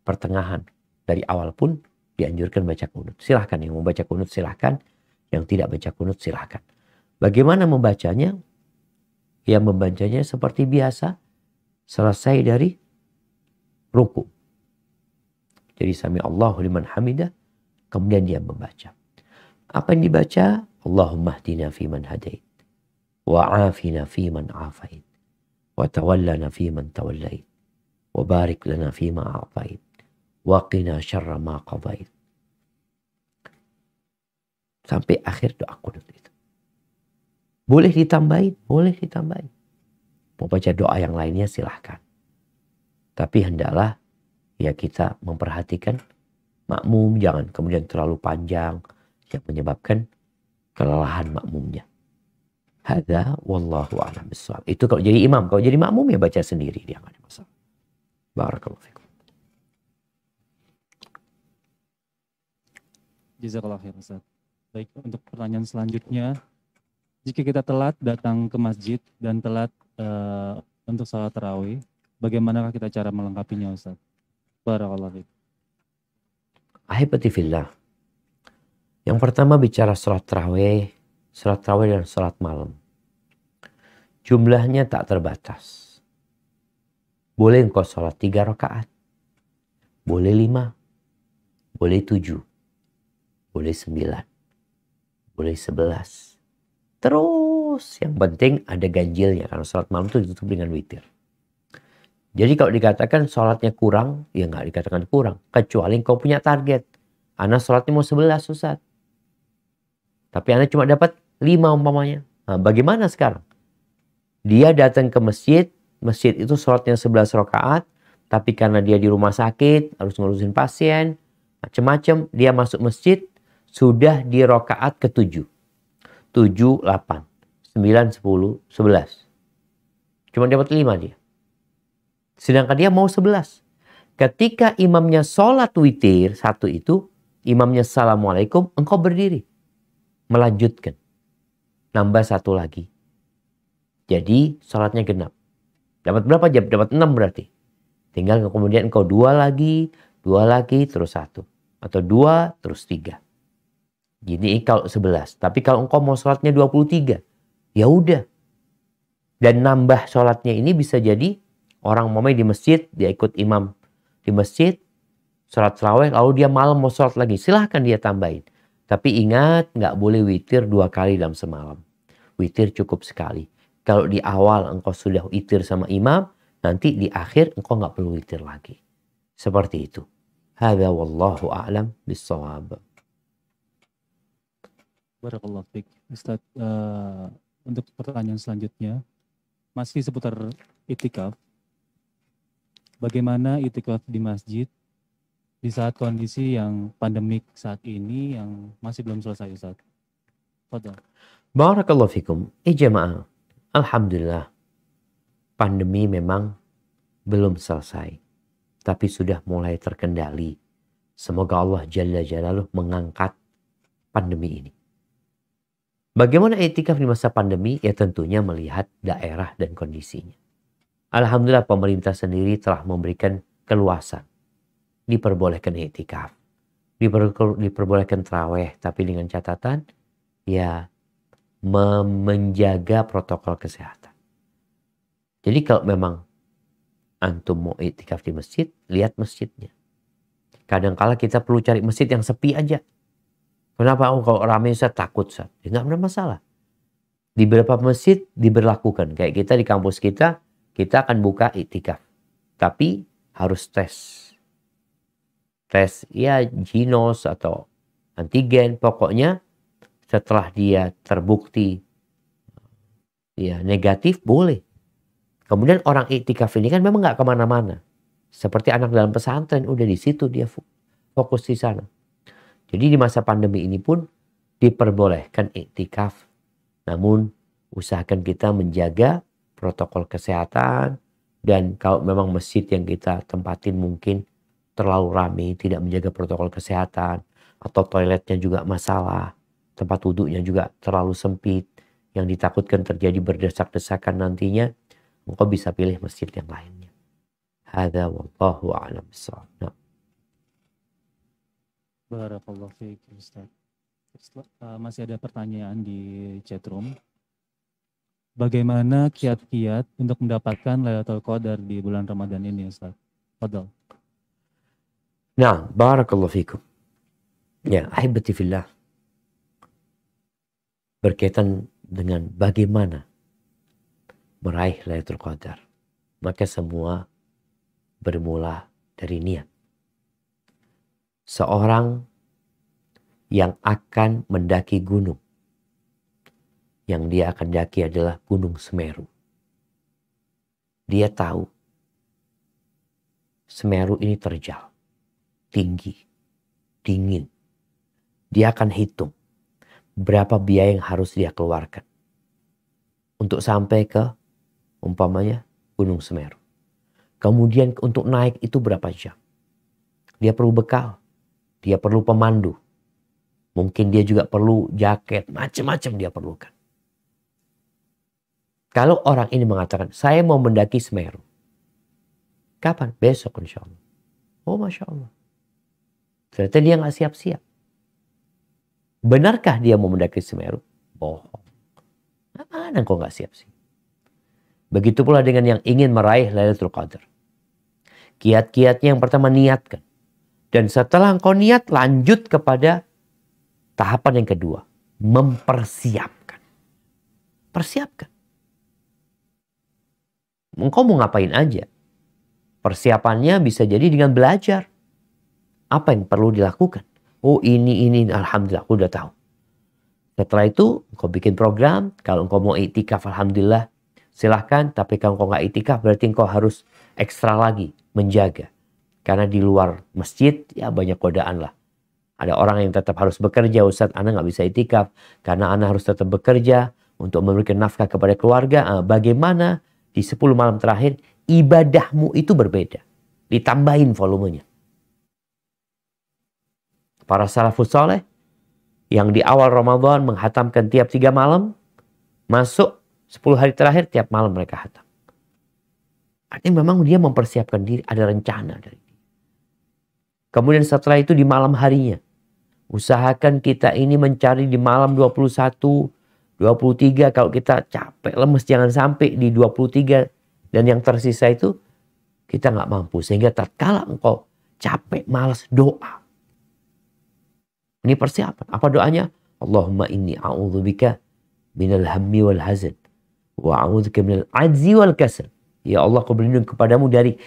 pertengahan, dari awal pun dianjurkan baca kunut. Silahkan yang mau baca kunut silahkan, yang tidak baca kunut silahkan. Bagaimana membacanya? Yang membacanya seperti biasa, selesai dari ruku. Jadi sami Allahu liman hamidah, kemudian dia membaca. Apa yang dibaca? Allahumma hdina fiman hadait, wa afina fiman afait, wa tawallana fiman tawallait, wa barik lana fima a'tait, wa qina syarra ma qadait. Sampai akhir doa kunut itu. Boleh ditambahin? Boleh ditambahin. Mau baca doa yang lainnya silahkan. Tapi hendaklah ya kita memperhatikan makmum, jangan kemudian terlalu panjang yang menyebabkan kelelahan makmumnya. Hadza wallahu a'lam bissawab. Itu kalau jadi imam, kalau jadi makmum ya baca sendiri, dia enggak ada masalah. Barakallahu fikum. Jazakallah khair Ustaz. Baik, untuk pertanyaan selanjutnya, jika kita telat datang ke masjid dan telat untuk salat tarawih, bagaimanakah kita cara melengkapinya Ustaz? Barakallahu fiik. Ahibati fillah. Yang pertama bicara salat tarawih dan salat malam. Jumlahnya tak terbatas. Boleh engkau salat 3 rakaat, boleh 5, boleh 7, boleh 9, boleh 11. Terus yang penting ada ganjilnya, karena sholat malam itu ditutup dengan witir. Jadi kalau dikatakan sholatnya kurang, ya nggak dikatakan kurang. Kecuali kau punya target. Ana sholatnya mau 11 Ustaz. Tapi Ana cuma dapat 5 umpamanya. Nah, bagaimana sekarang? Dia datang ke masjid itu sholatnya 11 rakaat. Tapi karena dia di rumah sakit, harus ngurusin pasien, macam-macam, dia masuk masjid, sudah di rakaat ke-7. 7, 8, 9, 10, 11. Cuma dapat 5 dia. Sedangkan dia mau 11. Ketika imamnya sholat witir, satu itu, imamnya assalamualaikum, engkau berdiri. Melanjutkan. Nambah 1 lagi. Jadi sholatnya genap. Dapat berapa jam? Dapat 6 berarti. Tinggal kemudian engkau 2 lagi, terus 1. Atau 2, terus 3. Gini kalau 11. Tapi kalau engkau mau sholatnya 23. Ya udah. Dan nambah sholatnya ini bisa jadi orang di masjid. Dia ikut imam di masjid. Sholat tarawih. Lalu dia malam mau sholat lagi. Silahkan dia tambahin. Tapi ingat nggak boleh witir 2 kali dalam semalam. Witir cukup sekali. Kalau di awal engkau sudah witir sama imam. Nanti di akhir engkau nggak perlu witir lagi. Seperti itu. Hadza wallahu a'lam bissawab. Barakallahu fiik. Ustaz, untuk pertanyaan selanjutnya, masih seputar itikaf. Bagaimana itikaf di masjid di saat kondisi yang pandemik saat ini yang masih belum selesai Ustaz? Fadhal. Barakallahu fikum. Jemaah, alhamdulillah pandemi memang belum selesai, tapi sudah mulai terkendali. Semoga Allah Jalla Jalaluh mengangkat pandemi ini. Bagaimana i'tikaf di masa pandemi? Ya tentunya melihat daerah dan kondisinya. Alhamdulillah pemerintah sendiri telah memberikan keluasan. Diperbolehkan i'tikaf. Diperbolehkan tarawih. Tapi dengan catatan ya menjaga protokol kesehatan. Jadi kalau memang antum mau i'tikaf di masjid, lihat masjidnya. Kadang-kala kita perlu cari masjid yang sepi aja. Kenapa? Oh, kalau ramai saya takut. Ya, nggak ada masalah. Di beberapa masjid diberlakukan. Kayak kita di kampus kita akan buka i'tikaf. Tapi harus tes. Tes ya ginos atau antigen. Pokoknya setelah dia terbukti ya negatif boleh. Kemudian orang i'tikaf ini kan memang nggak kemana-mana. Seperti anak dalam pesantren, udah di situ dia fokus di sana. Jadi di masa pandemi ini pun diperbolehkan i'tikaf. Namun usahakan kita menjaga protokol kesehatan. Dan kalau memang masjid yang kita tempatin mungkin terlalu ramai, tidak menjaga protokol kesehatan. Atau toiletnya juga masalah. Tempat wudhunya juga terlalu sempit. Yang ditakutkan terjadi berdesak-desakan nantinya. Engkau bisa pilih masjid yang lainnya. Hadza wallahu a'lam bissawab. Barakallahu fiik Ustaz. Masih ada pertanyaan di chatroom. Bagaimana kiat-kiat untuk mendapatkan Lailatul Qadar di bulan Ramadan ini Ustaz? Fadhal. Nah, barakallahu fiikum. Ya, ahibati fillah. Berkaitan dengan bagaimana meraih Lailatul Qadar. Maka semua bermula dari niat. Seorang yang akan mendaki gunung. Yang dia akan daki adalah Gunung Semeru. Dia tahu Semeru ini terjal, tinggi, dingin. Dia akan hitung berapa biaya yang harus dia keluarkan untuk sampai ke umpamanya Gunung Semeru. Kemudian untuk naik itu berapa jam. Dia perlu bekal. Dia perlu pemandu. Mungkin dia juga perlu jaket. Macam-macam dia perlukan. Kalau orang ini mengatakan, saya mau mendaki Semeru. Kapan? Besok insya Allah. Oh Masya Allah. Ternyata dia nggak siap-siap. Benarkah dia mau mendaki Semeru? Bohong. Mana kok nggak siap-siap? Begitu pula dengan yang ingin meraih Lailatul Qadar. Kiat-kiatnya yang pertama niatkan. Dan setelah engkau niat lanjut kepada tahapan yang kedua. Mempersiapkan. Persiapkan. Engkau mau ngapain aja. Persiapannya bisa jadi dengan belajar. Apa yang perlu dilakukan? Oh ini, alhamdulillah aku udah tahu. Setelah itu engkau bikin program. Kalau engkau mau i'tikaf alhamdulillah silahkan. Tapi kalau engkau nggak i'tikaf berarti engkau harus ekstra lagi menjaga. Karena di luar masjid ya banyak godaan lah. Ada orang yang tetap harus bekerja. Ustaz, ana nggak bisa i'tikaf. Karena ana harus tetap bekerja untuk memberikan nafkah kepada keluarga. Bagaimana di 10 malam terakhir ibadahmu itu berbeda. Ditambahin volumenya. Para salafus saleh yang di awal Ramadan menghatamkan tiap 3 malam. Masuk 10 hari terakhir tiap malam mereka hatam. Artinya memang dia mempersiapkan diri. Ada rencana dari dia. Kemudian setelah itu di malam harinya. Usahakan kita ini mencari di malam 21, 23. Kalau kita capek, lemes, jangan sampai di 23. Dan yang tersisa itu kita nggak mampu. Sehingga tatkala engkau capek, malas, doa. Ini persiapan. Apa doanya? Allahumma inni a'udzubika minal hammi wal hazan. Wa a'udzubika minal ajzi wal kasal. Ya Allah, aku berlindung kepadamu dari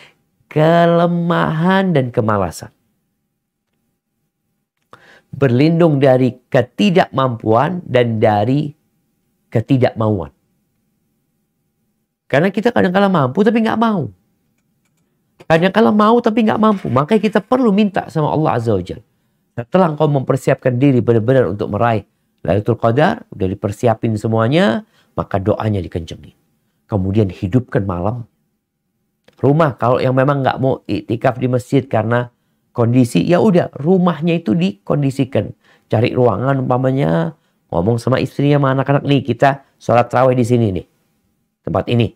kelemahan dan kemalasan. Berlindung dari ketidakmampuan dan dari ketidakmauan. Karena kita kadang-kala mampu tapi nggak mau. Kadang-kala mau tapi nggak mampu. Makanya kita perlu minta sama Allah Azza wa Jalla. Setelah engkau mempersiapkan diri benar-benar untuk meraih Lailatul Qadar, udah dipersiapin semuanya, maka doanya dikencengin. Kemudian hidupkan malam. Rumah, kalau yang memang nggak mau iktikaf di masjid karena kondisi, ya udah rumahnya itu dikondisikan. Cari ruangan umpamanya, ngomong sama istrinya sama anak-anak, nih kita sholat tarawih di sini nih. Tempat ini.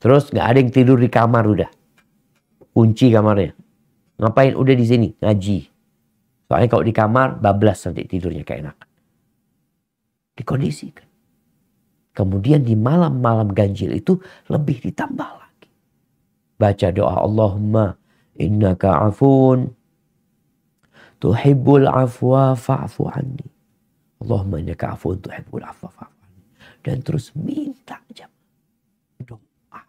Terus nggak ada yang tidur di kamar udah. Kunci kamarnya. Ngapain? Udah di sini ngaji. Soalnya kalau di kamar bablas nanti tidurnya keenakan. Dikondisikan. Kemudian di malam-malam ganjil itu lebih ditambah lagi. Baca doa Allahumma innaka afun tuhibbul afwa fa'fu anni. Allahumma innaka afun tuhibbul afwa fa'fu anni. Dan terus minta aja doa.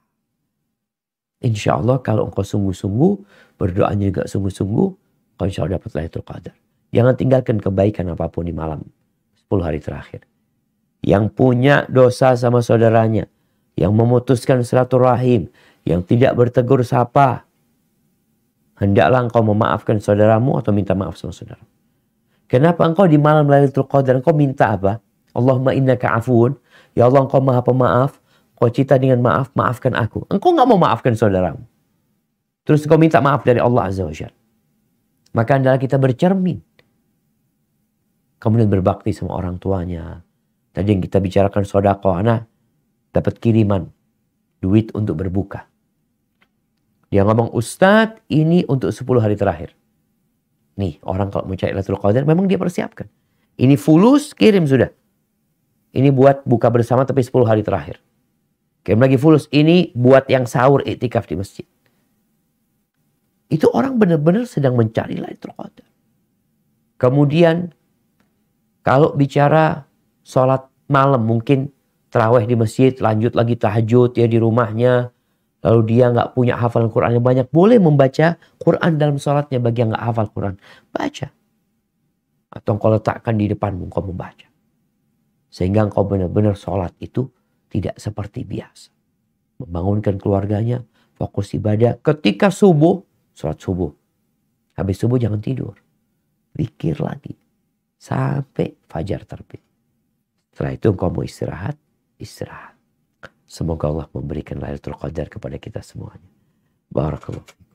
Insya Allah kalau engkau sungguh-sungguh, berdoanya juga sungguh-sungguh, engkau insya Allah dapat Lailatul Qadar. Jangan tinggalkan kebaikan apapun di malam 10 hari terakhir. Yang punya dosa sama saudaranya, yang memutuskan silaturahim, yang tidak bertegur sapa, hendaklah engkau memaafkan saudaramu atau minta maaf sama saudara. Kenapa engkau di malam Lailatul Qadar engkau minta apa? Allahumma innaka afuun, ya Allah engkau maha pemaaf, engkau cita dengan maaf, maafkan aku. Engkau nggak mau maafkan saudaramu. Terus engkau minta maaf dari Allah Azza wa Jalla. Maka adalah kita bercermin. Kemudian berbakti sama orang tuanya. Tadi yang kita bicarakan sodako, anak dapat kiriman duit untuk berbuka. Dia ngomong, Ustadz ini untuk 10 hari terakhir. Nih orang kalau mau cari Lailatul Qadar memang dia persiapkan. Ini fulus kirim sudah. Ini buat buka bersama tapi 10 hari terakhir. Kirim lagi fulus, ini buat yang sahur iktikaf di masjid. Itu orang benar-benar sedang mencari Lailatul Qadar. Kemudian kalau bicara sholat malam, mungkin tarawih di masjid, lanjut lagi tahajud ya di rumahnya. Lalu dia nggak punya hafalan Quran yang banyak, boleh membaca Quran dalam sholatnya bagi yang nggak hafal Quran. Baca. Atau engkau letakkan di depanmu, engkau membaca. Sehingga engkau benar-benar sholat itu tidak seperti biasa. Membangunkan keluarganya, fokus ibadah. Ketika subuh, sholat subuh. Habis subuh jangan tidur. Zikir lagi. Sampai fajar terbit. Setelah itu engkau mau istirahat, istirahat. Semoga Allah memberikan Lailatul Qadar kepada kita semuanya. Barakallahu.